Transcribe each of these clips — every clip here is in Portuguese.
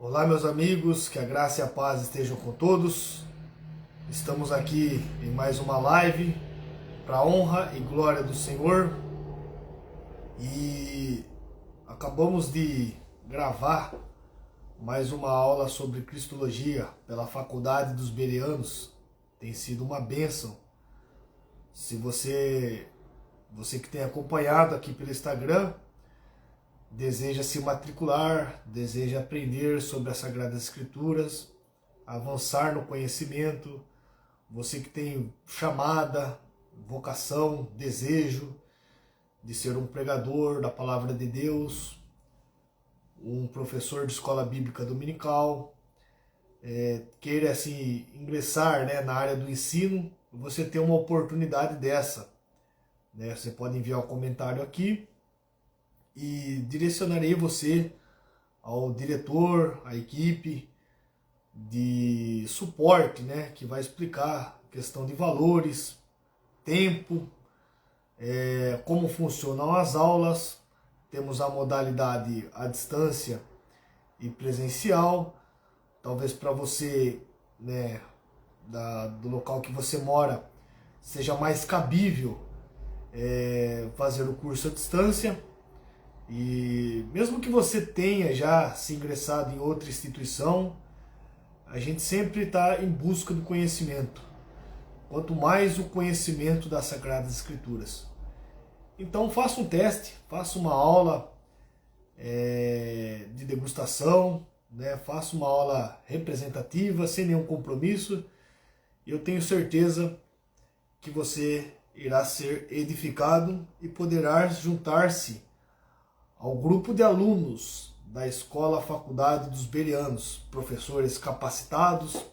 Olá, meus amigos, que a graça e a paz estejam com todos. Estamos aqui em mais uma live para a honra e glória do Senhor. E acabamos de gravar mais uma aula sobre Cristologia pela Faculdade dos Bereanos. Tem sido uma bênção. Se você que tem acompanhado aqui pelo Instagram, deseja se matricular, deseja aprender sobre as Sagradas Escrituras, avançar no conhecimento, você que tem chamada, vocação, desejo de ser um pregador da Palavra de Deus, um professor de escola bíblica dominical, queira assim, ingressar na área do ensino, você tem uma oportunidade dessa. Você pode enviar um comentário aqui e direcionarei você ao diretor, à equipe de suporte, que vai explicar questão de valores, tempo, como funcionam as aulas. Temos a modalidade à distância e presencial. Talvez para você, do local que você mora, seja mais cabível fazer o curso à distância. E mesmo que você tenha já se ingressado em outra instituição, a gente sempre está em busca do conhecimento. Quanto mais o conhecimento das Sagradas Escrituras. Então faça um teste, faça uma aula de degustação, faça uma aula representativa, sem nenhum compromisso. E eu tenho certeza que você irá ser edificado e poderá juntar-se ao grupo de alunos da Escola Faculdade dos Bereanos, professores capacitados,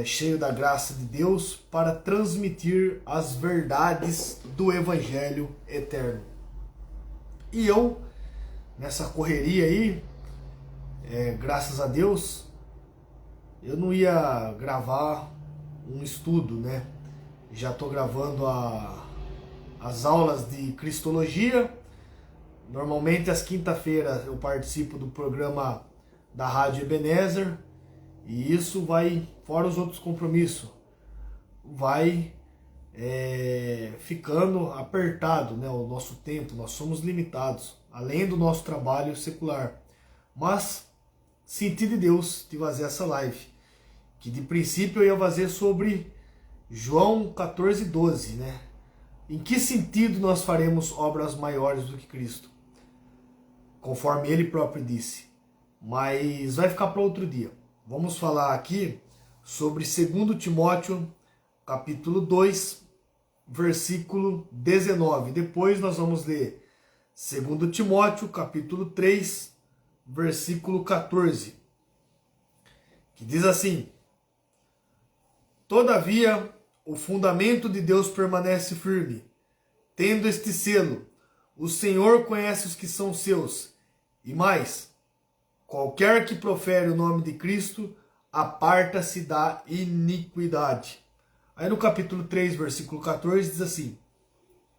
cheio da graça de Deus, para transmitir as verdades do Evangelho eterno. E eu, nessa correria aí, graças a Deus, eu não ia gravar um estudo, Já estou gravando as aulas de Cristologia. Normalmente às quinta-feiras eu participo do programa da Rádio Ebenezer, e isso vai, fora os outros compromissos, vai ficando apertado, o nosso tempo, nós somos limitados, além do nosso trabalho secular. Mas senti de Deus de fazer essa live, que de princípio eu ia fazer sobre João 14:12, Em que sentido nós faremos obras maiores do que Cristo? Conforme ele próprio disse. Mas vai ficar para outro dia. Vamos falar aqui sobre 2 Timóteo, capítulo 2, versículo 19. Depois nós vamos ler 2 Timóteo, capítulo 3, versículo 14. Que diz assim: Todavia, o fundamento de Deus permanece firme, tendo este selo: o Senhor conhece os que são seus. E mais, qualquer que profere o nome de Cristo, aparta-se da iniquidade. Aí no capítulo 3, versículo 14, diz assim: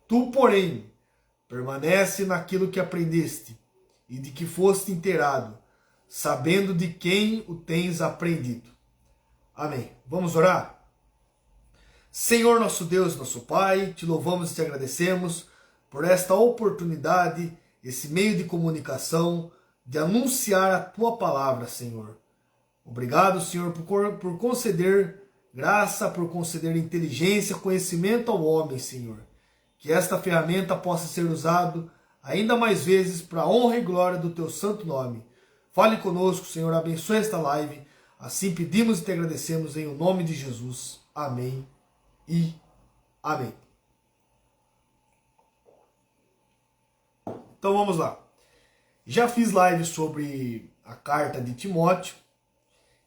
Tu, porém, permanece naquilo que aprendeste, e de que foste inteirado, sabendo de quem o tens aprendido. Amém. Vamos orar? Senhor nosso Deus, nosso Pai, te louvamos e te agradecemos por esta oportunidade, esse meio de comunicação, de anunciar a Tua palavra, Senhor. Obrigado, Senhor, por conceder graça, por conceder inteligência, conhecimento ao homem, Senhor. Que esta ferramenta possa ser usada ainda mais vezes para a honra e glória do Teu santo nome. Fale conosco, Senhor, abençoe esta live. Assim pedimos e te agradecemos em o nome de Jesus. Amém e amém. Então vamos lá. Já fiz live sobre a carta de Timóteo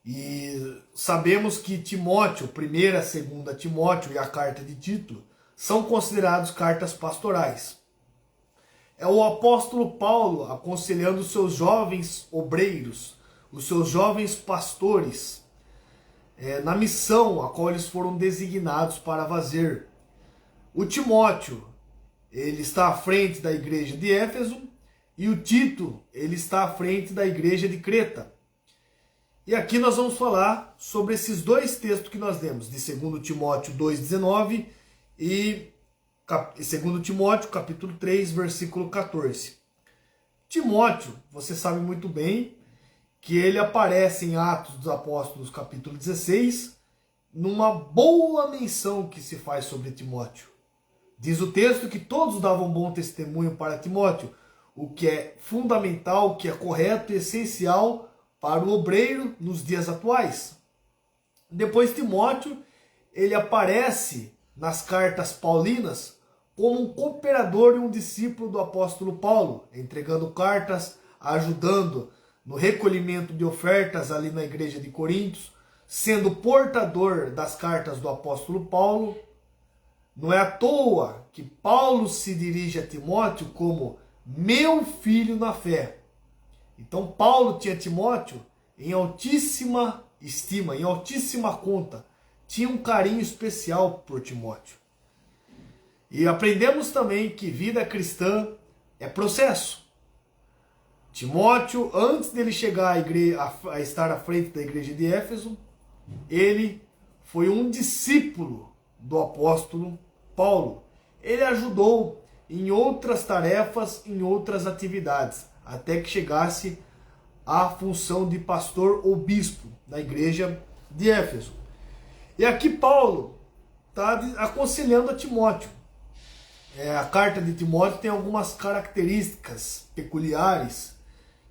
e sabemos que Timóteo, 1ª, 2ª Timóteo e a carta de Tito são considerados cartas pastorais. É o apóstolo Paulo aconselhando os seus jovens obreiros, os seus jovens pastores, na missão a qual eles foram designados para fazer. O Timóteo, ele está à frente da igreja de Éfeso e o Tito, ele está à frente da igreja de Creta. E aqui nós vamos falar sobre esses dois textos que nós lemos, de 2 Timóteo 2,19 e 2 Timóteo capítulo 3, versículo 14. Timóteo, você sabe muito bem que ele aparece em Atos dos Apóstolos capítulo 16, numa boa menção que se faz sobre Timóteo. Diz o texto que todos davam bom testemunho para Timóteo, o que é fundamental, o que é correto e essencial para o obreiro nos dias atuais. Depois Timóteo, ele aparece nas cartas paulinas como um cooperador e um discípulo do apóstolo Paulo, entregando cartas, ajudando no recolhimento de ofertas ali na igreja de Coríntios, sendo portador das cartas do apóstolo Paulo. Não é à toa que Paulo se dirige a Timóteo como meu filho na fé. Então Paulo tinha Timóteo em altíssima estima, em altíssima conta. Tinha um carinho especial por Timóteo. E aprendemos também que vida cristã é processo. Timóteo, antes dele chegar a estar à frente da igreja de Éfeso, ele foi um discípulo do apóstolo Paulo. Ele ajudou em outras tarefas, em outras atividades, até que chegasse à função de pastor ou bispo da igreja de Éfeso. E aqui Paulo está aconselhando a Timóteo. A carta de Timóteo tem algumas características peculiares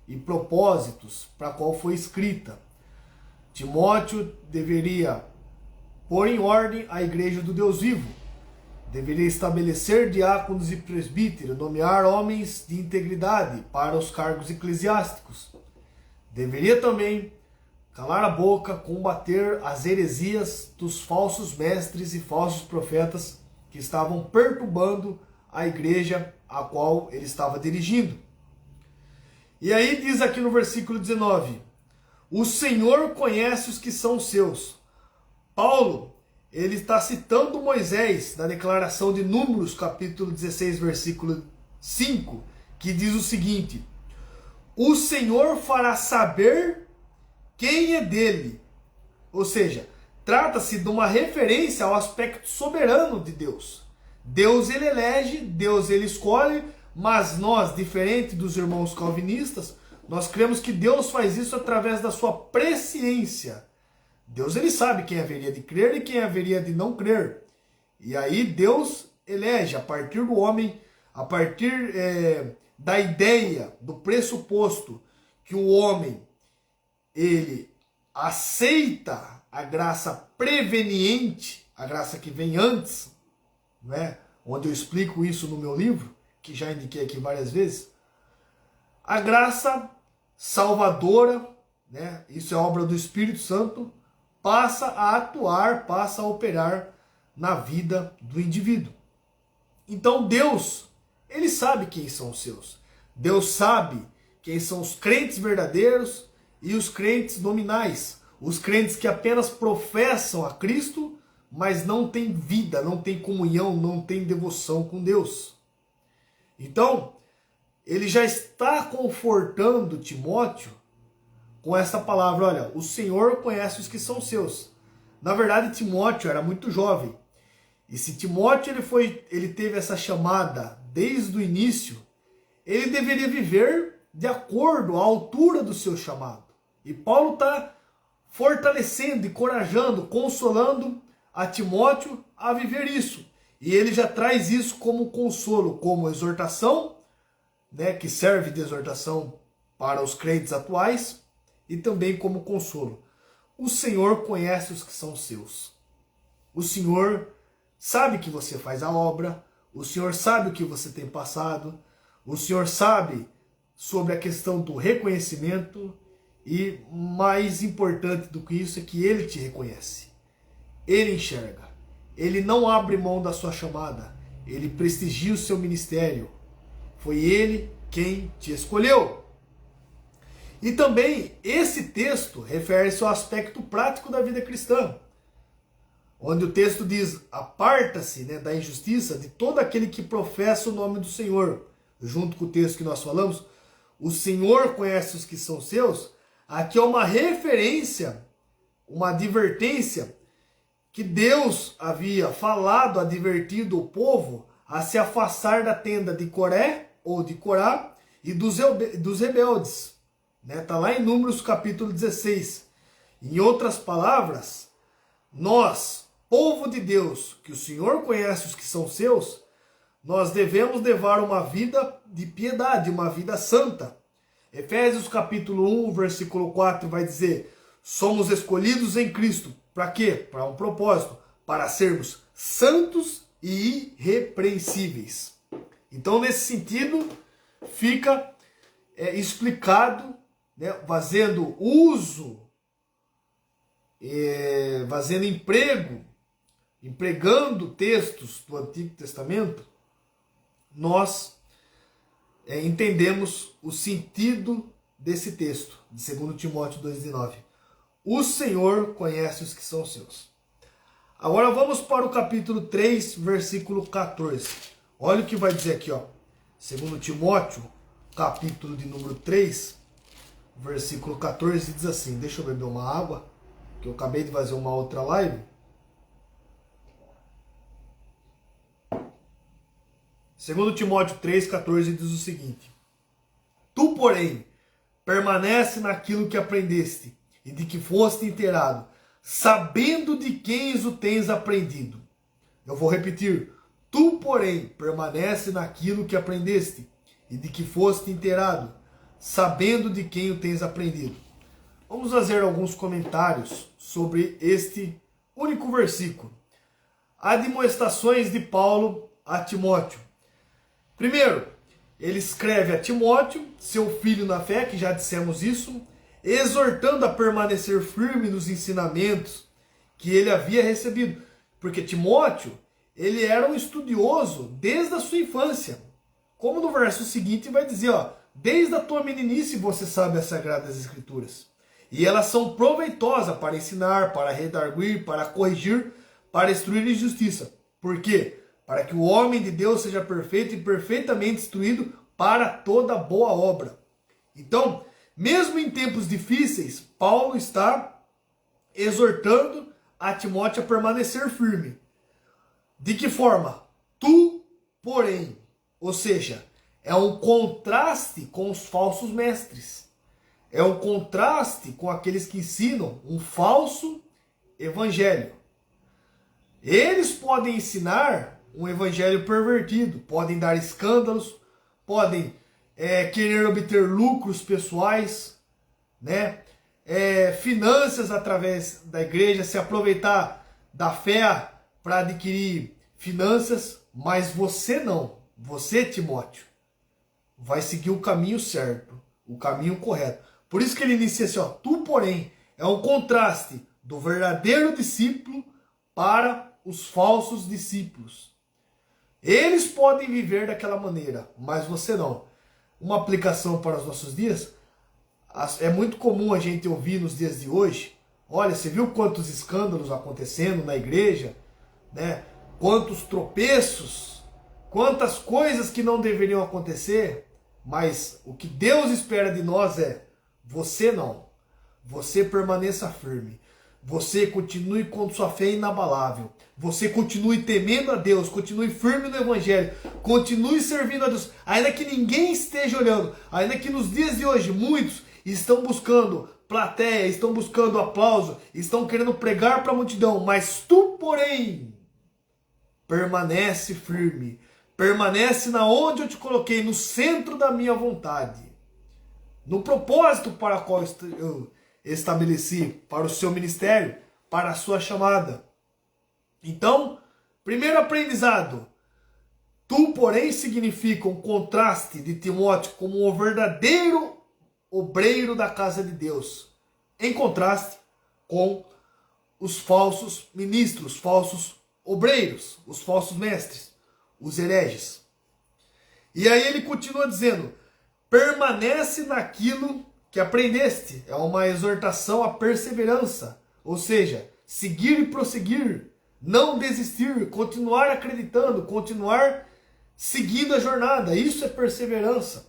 e propósitos para qual foi escrita. Timóteo deveria pôr em ordem a igreja do Deus vivo, deveria estabelecer diáconos e presbíteros, nomear homens de integridade para os cargos eclesiásticos. Deveria também calar a boca, combater as heresias dos falsos mestres e falsos profetas que estavam perturbando a igreja a qual ele estava dirigindo. E aí diz aqui no versículo 19, o Senhor conhece os que são seus. Paulo, ele está citando Moisés na declaração de Números, capítulo 16, versículo 5, que diz o seguinte, o Senhor fará saber quem é dele. Ou seja, trata-se de uma referência ao aspecto soberano de Deus. Deus ele elege, Deus ele escolhe, mas nós, diferente dos irmãos calvinistas, nós cremos que Deus faz isso através da sua presciência. Deus ele sabe quem haveria de crer e quem haveria de não crer. E aí Deus elege a partir do homem, a partir da ideia, do pressuposto que o homem ele aceita a graça preveniente, a graça que vem antes, né? Onde eu explico isso no meu livro, que já indiquei aqui várias vezes, a graça salvadora, né? Isso é obra do Espírito Santo, passa a atuar, passa a operar na vida do indivíduo. Então Deus, ele sabe quem são os seus. Deus sabe quem são os crentes verdadeiros e os crentes nominais. Os crentes que apenas professam a Cristo, mas não têm vida, não têm comunhão, não têm devoção com Deus. Então, ele já está confortando Timóteo com essa palavra, olha, o Senhor conhece os que são seus. Na verdade, Timóteo era muito jovem. E se Timóteo ele teve essa chamada desde o início, ele deveria viver de acordo à altura do seu chamado. E Paulo está fortalecendo, encorajando, consolando a Timóteo a viver isso. E ele já traz isso como consolo, como exortação, né, que serve de exortação para os crentes atuais, e também como consolo. O Senhor conhece os que são seus. O Senhor sabe que você faz a obra, o Senhor sabe o que você tem passado, o Senhor sabe sobre a questão do reconhecimento e, mais importante do que isso, é que Ele te reconhece. Ele enxerga. Ele não abre mão da sua chamada. Ele prestigia o seu ministério. Foi Ele quem te escolheu. E também esse texto refere-se ao aspecto prático da vida cristã, onde o texto diz, aparta-se, né, da injustiça de todo aquele que professa o nome do Senhor. Junto com o texto que nós falamos, o Senhor conhece os que são seus, aqui é uma referência, uma advertência que Deus havia falado, advertido o povo a se afastar da tenda de Coré ou de Corá e dos rebeldes. Está lá em Números capítulo 16. Em outras palavras, nós, povo de Deus, que o Senhor conhece os que são seus, nós devemos levar uma vida de piedade, uma vida santa. Efésios capítulo 1, versículo 4 vai dizer: somos escolhidos em Cristo. Para quê? Para um propósito, para sermos santos e irrepreensíveis. Então, nesse sentido, fica explicado, né, fazendo uso, fazendo empregando textos do Antigo Testamento, nós entendemos o sentido desse texto, de 2 Timóteo 2,9. O Senhor conhece os que são seus. Agora vamos para o capítulo 3, versículo 14. Olha o que vai dizer aqui, 2 Timóteo, capítulo de número 3, versículo 14, diz assim, deixa eu beber uma água, que eu acabei de fazer uma outra live. 2 Timóteo 3,14 diz o seguinte: tu, porém, permanece naquilo que aprendeste e de que foste inteirado, sabendo de quem o tens aprendido. Eu vou repetir. Tu, porém, permanece naquilo que aprendeste e de que foste inteirado, sabendo de quem o tens aprendido. Vamos fazer alguns comentários sobre este único versículo. Admoestações de Paulo a Timóteo. Primeiro, ele escreve a Timóteo, seu filho na fé, que já dissemos isso, exortando a permanecer firme nos ensinamentos que ele havia recebido. Porque Timóteo, ele era um estudioso desde a sua infância. Como no verso seguinte vai dizer, desde a tua meninice você sabe as Sagradas Escrituras. E elas são proveitosas para ensinar, para redarguir, para corrigir, para instruir em justiça. Por quê? Para que o homem de Deus seja perfeito e perfeitamente instruído para toda boa obra. Então, mesmo em tempos difíceis, Paulo está exortando a Timóteo a permanecer firme. De que forma? Tu, porém, ou seja, é um contraste com os falsos mestres. É um contraste com aqueles que ensinam um falso evangelho. Eles podem ensinar um evangelho pervertido, podem dar escândalos, podem querer obter lucros pessoais, né? Finanças através da igreja, se aproveitar da fé para adquirir finanças, mas você não. Você, Timóteo, vai seguir o caminho certo, o caminho correto. Por isso que ele inicia assim, tu, porém, é um contraste do verdadeiro discípulo para os falsos discípulos. Eles podem viver daquela maneira, mas você não. Uma aplicação para os nossos dias, é muito comum a gente ouvir nos dias de hoje, olha, você viu quantos escândalos acontecendo na igreja, né? Quantos tropeços, quantas coisas que não deveriam acontecer, mas o que Deus espera de nós é, você não, você permaneça firme, você continue com sua fé inabalável, você continue temendo a Deus, continue firme no Evangelho, continue servindo a Deus, ainda que ninguém esteja olhando, ainda que nos dias de hoje muitos estão buscando plateia, estão buscando aplauso, estão querendo pregar para a multidão, mas tu, porém, permanece firme, permanece na onde eu te coloquei, no centro da minha vontade, no propósito para o qual eu estabeleci, para o seu ministério, para a sua chamada. Então, primeiro aprendizado, tu, porém, significa um contraste de Timóteo como um verdadeiro obreiro da casa de Deus, em contraste com os falsos ministros, os falsos obreiros, os falsos mestres, os hereges. E aí ele continua dizendo, permanece naquilo que aprendeste. É uma exortação à perseverança, ou seja, seguir e prosseguir, não desistir, continuar acreditando, continuar seguindo a jornada. Isso é perseverança.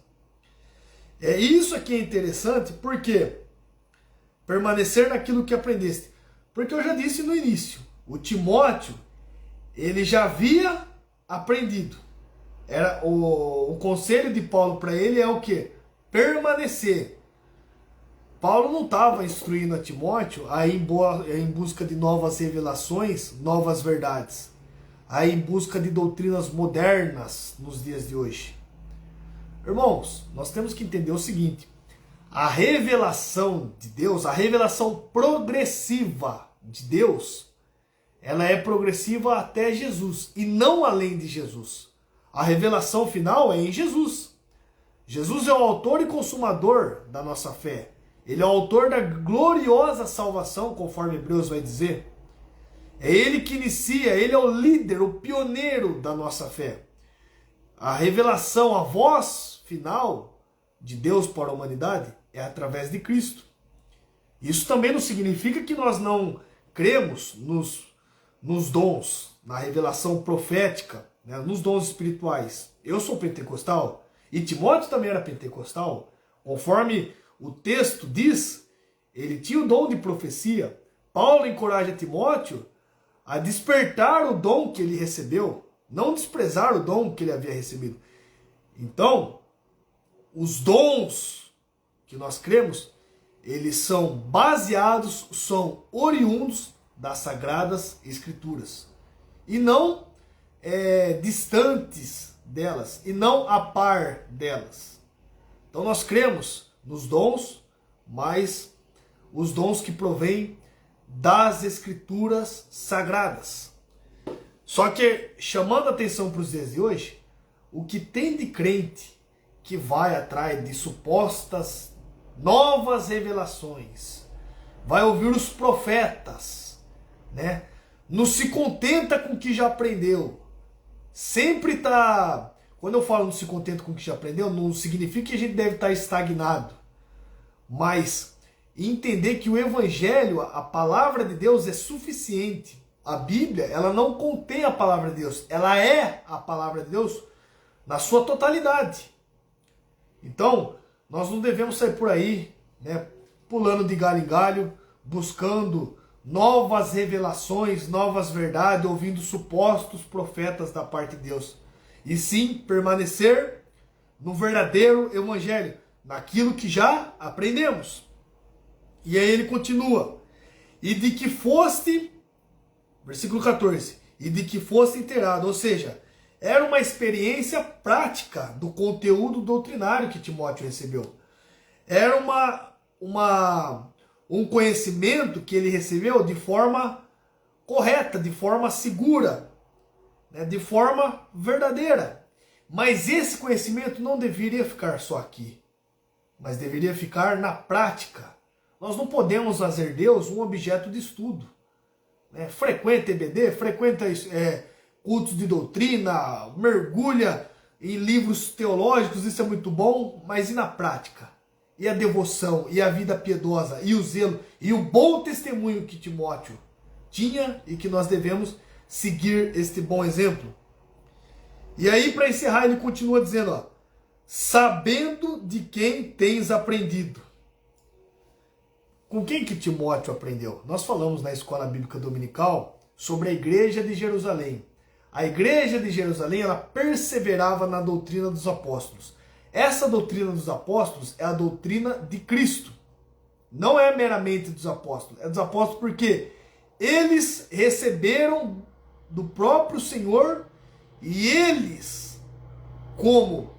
É isso aqui é interessante, porque permanecer naquilo que aprendeste. Porque eu já disse no início, o Timóteo, ele já havia aprendido. Era o conselho de Paulo para ele é o quê? Permanecer. Paulo não estava instruindo a Timóteo a ir em busca de novas revelações, novas verdades, a ir em busca de doutrinas modernas nos dias de hoje. Irmãos, nós temos que entender o seguinte: a revelação de Deus, a revelação progressiva de Deus, ela é progressiva até Jesus e não além de Jesus. A revelação final é em Jesus. Jesus é o autor e consumador da nossa fé. Ele é o autor da gloriosa salvação, conforme Hebreus vai dizer. É ele que inicia, ele é o líder, o pioneiro da nossa fé. A revelação, a voz final de Deus para a humanidade é através de Cristo. Isso também não significa que nós não cremos nos dons, na revelação profética, né, nos dons espirituais. Eu sou pentecostal e Timóteo também era pentecostal. Conforme o texto diz, ele tinha o dom de profecia. Paulo encoraja Timóteo a despertar o dom que ele recebeu, não desprezar o dom que ele havia recebido. Então, os dons que nós cremos, eles são baseados, são oriundos das Sagradas Escrituras. E não distantes delas, e não a par delas. Então nós cremos nos dons, mas os dons que provêm das Escrituras Sagradas. Só que, chamando a atenção para os dias de hoje, o que tem de crente que vai atrás de supostas novas revelações, vai ouvir os profetas, né? Não se contenta com o que já aprendeu. Sempre está... Quando eu falo não se contenta com o que já aprendeu, não significa que a gente deve estar estagnado. Mas entender que o Evangelho, a palavra de Deus é suficiente. A Bíblia, ela não contém a palavra de Deus. Ela é a palavra de Deus na sua totalidade. Então, nós não devemos sair por aí, né, pulando de galho em galho, buscando novas revelações, novas verdades, ouvindo supostos profetas da parte de Deus. E sim, permanecer no verdadeiro evangelho, naquilo que já aprendemos. E aí ele continua. E de que foste, versículo 14, e de que foste inteirado, ou seja, era uma experiência prática do conteúdo doutrinário que Timóteo recebeu. Era um conhecimento que ele recebeu de forma correta, de forma segura, né, de forma verdadeira. Mas esse conhecimento não deveria ficar só aqui, mas deveria ficar na prática. Nós não podemos fazer Deus um objeto de estudo. Né? Frequenta EBD, frequenta cultos de doutrina, mergulha em livros teológicos, isso é muito bom, mas e na prática? E a devoção, e a vida piedosa, e o zelo, e o bom testemunho que Timóteo tinha e que nós devemos seguir este bom exemplo? E aí, para encerrar, ele continua dizendo, ó, sabendo de quem tens aprendido. Com quem que Timóteo aprendeu? Nós falamos na Escola Bíblica Dominical sobre a igreja de Jerusalém. A igreja de Jerusalém, ela perseverava na doutrina dos apóstolos. Essa doutrina dos apóstolos é a doutrina de Cristo. Não é meramente dos apóstolos. É dos apóstolos porque eles receberam do próprio Senhor e eles, como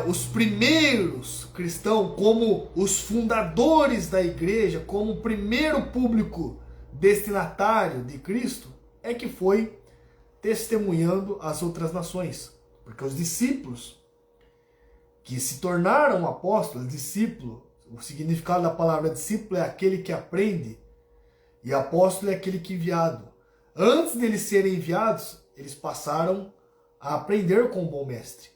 os primeiros cristãos, como os fundadores da igreja, como o primeiro público destinatário de Cristo, é que foi testemunhando as outras nações. Porque os discípulos que se tornaram apóstolos, discípulo, o significado da palavra discípulo é aquele que aprende, e apóstolo é aquele que é enviado. Antes deles serem enviados, eles passaram a aprender com o bom mestre.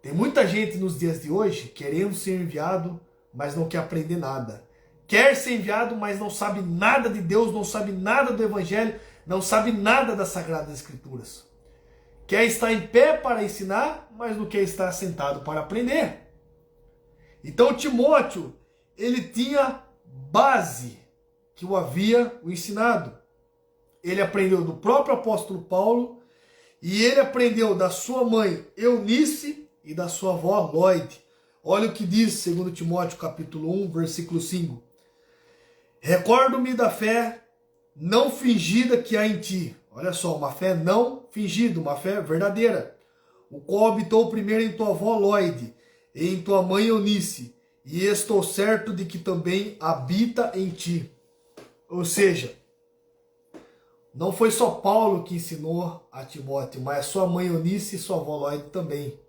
Tem muita gente nos dias de hoje querendo ser enviado, mas não quer aprender nada. Quer ser enviado, mas não sabe nada de Deus, não sabe nada do Evangelho, não sabe nada das Sagradas Escrituras. Quer estar em pé para ensinar, mas não quer estar sentado para aprender. Então Timóteo, ele tinha base que o havia ensinado. Ele aprendeu do próprio apóstolo Paulo e ele aprendeu da sua mãe Eunice e da sua avó Lloyd. Olha o que diz 2 Timóteo capítulo 1, versículo 5. Recordo-me da fé não fingida que há em ti. Olha só, uma fé não fingida, uma fé verdadeira. O qual habitou primeiro em tua avó Lloyd e em tua mãe Eunice, e estou certo de que também habita em ti. Ou seja, não foi só Paulo que ensinou a Timóteo, mas sua mãe Eunice e sua avó Lloyd também.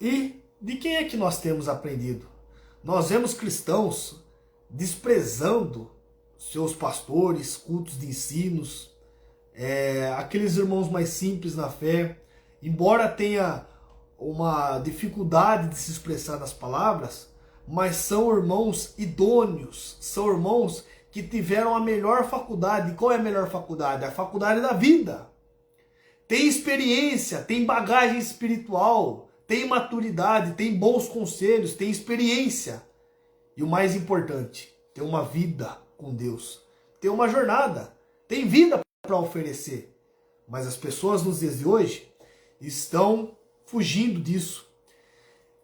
E de quem é que nós temos aprendido? Nós vemos cristãos desprezando seus pastores, cultos de ensinos, aqueles irmãos mais simples na fé, embora tenha uma dificuldade de se expressar nas palavras, mas são irmãos idôneos, são irmãos que tiveram a melhor faculdade. Qual é a melhor faculdade? A faculdade da vida. Tem experiência, tem bagagem espiritual, tem maturidade, tem bons conselhos, tem experiência. E o mais importante, tem uma vida com Deus, tem uma jornada, tem vida para oferecer. Mas as pessoas nos dias de hoje estão fugindo disso.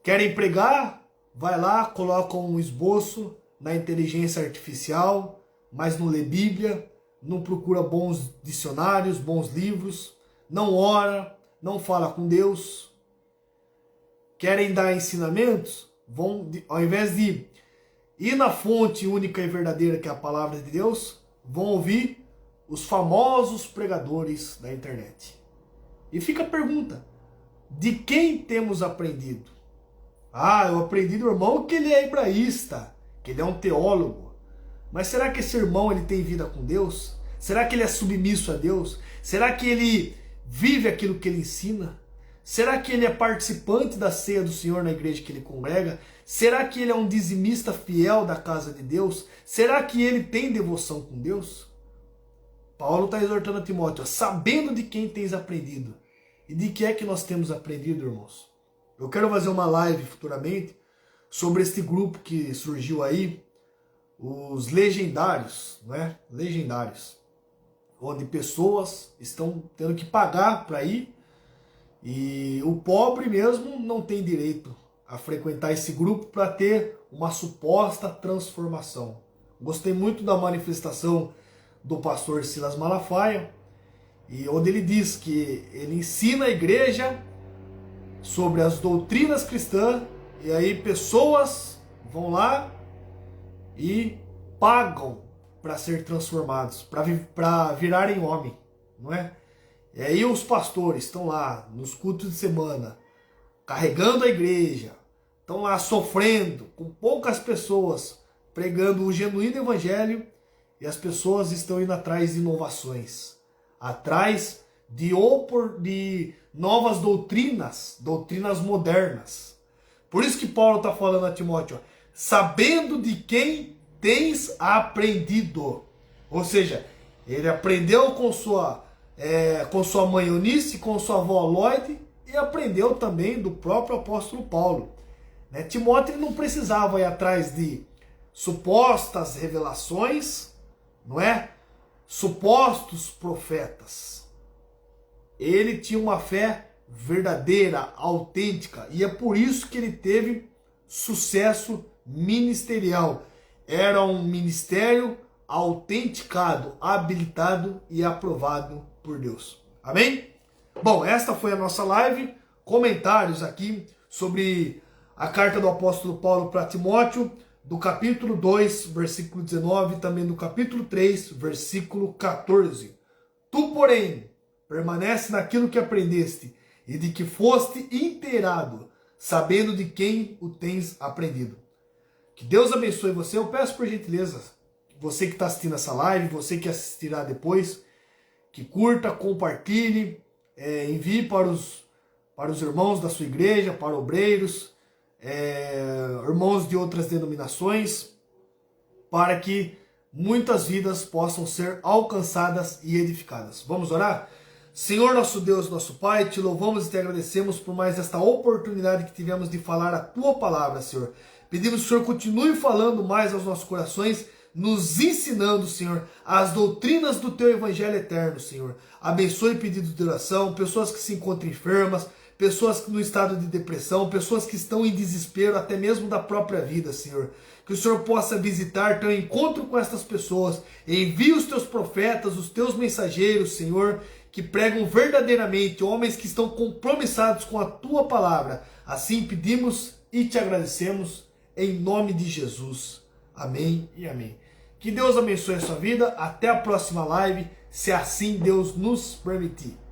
Querem pregar? Vai lá, coloca um esboço na inteligência artificial, mas não lê Bíblia, não procura bons dicionários, bons livros, não ora, não fala com Deus. Querem dar ensinamentos? Vão, ao invés de ir na fonte única e verdadeira, que é a palavra de Deus, vão ouvir os famosos pregadores da internet. E fica a pergunta: de quem temos aprendido? Ah, eu aprendi do irmão que ele é hebraísta, que ele é um teólogo. Mas será que esse irmão ele tem vida com Deus? Será que ele é submisso a Deus? Será que ele vive aquilo que ele ensina? Será que ele é participante da ceia do Senhor na igreja que ele congrega? Será que ele é um dizimista fiel da casa de Deus? Será que ele tem devoção com Deus? Paulo está exortando a Timóteo, sabendo de quem tens aprendido. E de que é que nós temos aprendido, irmãos? Eu quero fazer uma live futuramente sobre este grupo que surgiu aí, os legendários, não é? Legendários. Onde pessoas estão tendo que pagar para ir e o pobre mesmo não tem direito a frequentar esse grupo para ter uma suposta transformação. Gostei muito da manifestação do pastor Silas Malafaia, e onde ele diz que ele ensina a igreja sobre as doutrinas cristãs, e aí pessoas vão lá e pagam para ser transformados, para virarem homem, não é? E aí os pastores estão lá nos cultos de semana, carregando a igreja, estão lá sofrendo, com poucas pessoas, pregando o genuíno evangelho, e as pessoas estão indo atrás de inovações, atrás de novas doutrinas, doutrinas modernas. Por isso que Paulo está falando a Timóteo, ó, sabendo de quem tens aprendido. Ou seja, ele aprendeu com sua mãe Eunice, com sua avó Lloyd, e aprendeu também do próprio apóstolo Paulo. Né? Timóteo não precisava ir atrás de supostas revelações, não é? Supostos profetas. Ele tinha uma fé verdadeira, autêntica, e é por isso que ele teve sucesso ministerial. Era um ministério autenticado, habilitado e aprovado por Deus. Amém? Bom, esta foi a nossa live. Comentários aqui sobre a carta do apóstolo Paulo para Timóteo, do capítulo 2, versículo 19, e também do capítulo 3, versículo 14. Tu, porém, permanece naquilo que aprendeste e de que foste inteirado, sabendo de quem o tens aprendido. Que Deus abençoe você. Eu peço por gentileza, você que está assistindo essa live, você que assistirá depois, que curta, compartilhe, envie para os irmãos da sua igreja, para obreiros, irmãos de outras denominações, para que muitas vidas possam ser alcançadas e edificadas. Vamos orar? Senhor nosso Deus, nosso Pai, te louvamos e te agradecemos por mais esta oportunidade que tivemos de falar a tua palavra, Senhor. Pedimos que o Senhor continue falando mais aos nossos corações, nos ensinando, Senhor, as doutrinas do teu evangelho eterno, Senhor. Abençoe pedidos de oração, pessoas que se encontram enfermas, pessoas no estado de depressão, pessoas que estão em desespero até mesmo da própria vida, Senhor. Que o Senhor possa visitar teu encontro com estas pessoas. Envie os teus profetas, os teus mensageiros, Senhor, que pregam verdadeiramente, homens que estão compromissados com a tua palavra. Assim pedimos e te agradecemos em nome de Jesus. Amém e amém. Que Deus abençoe a sua vida. Até a próxima live, se assim Deus nos permitir.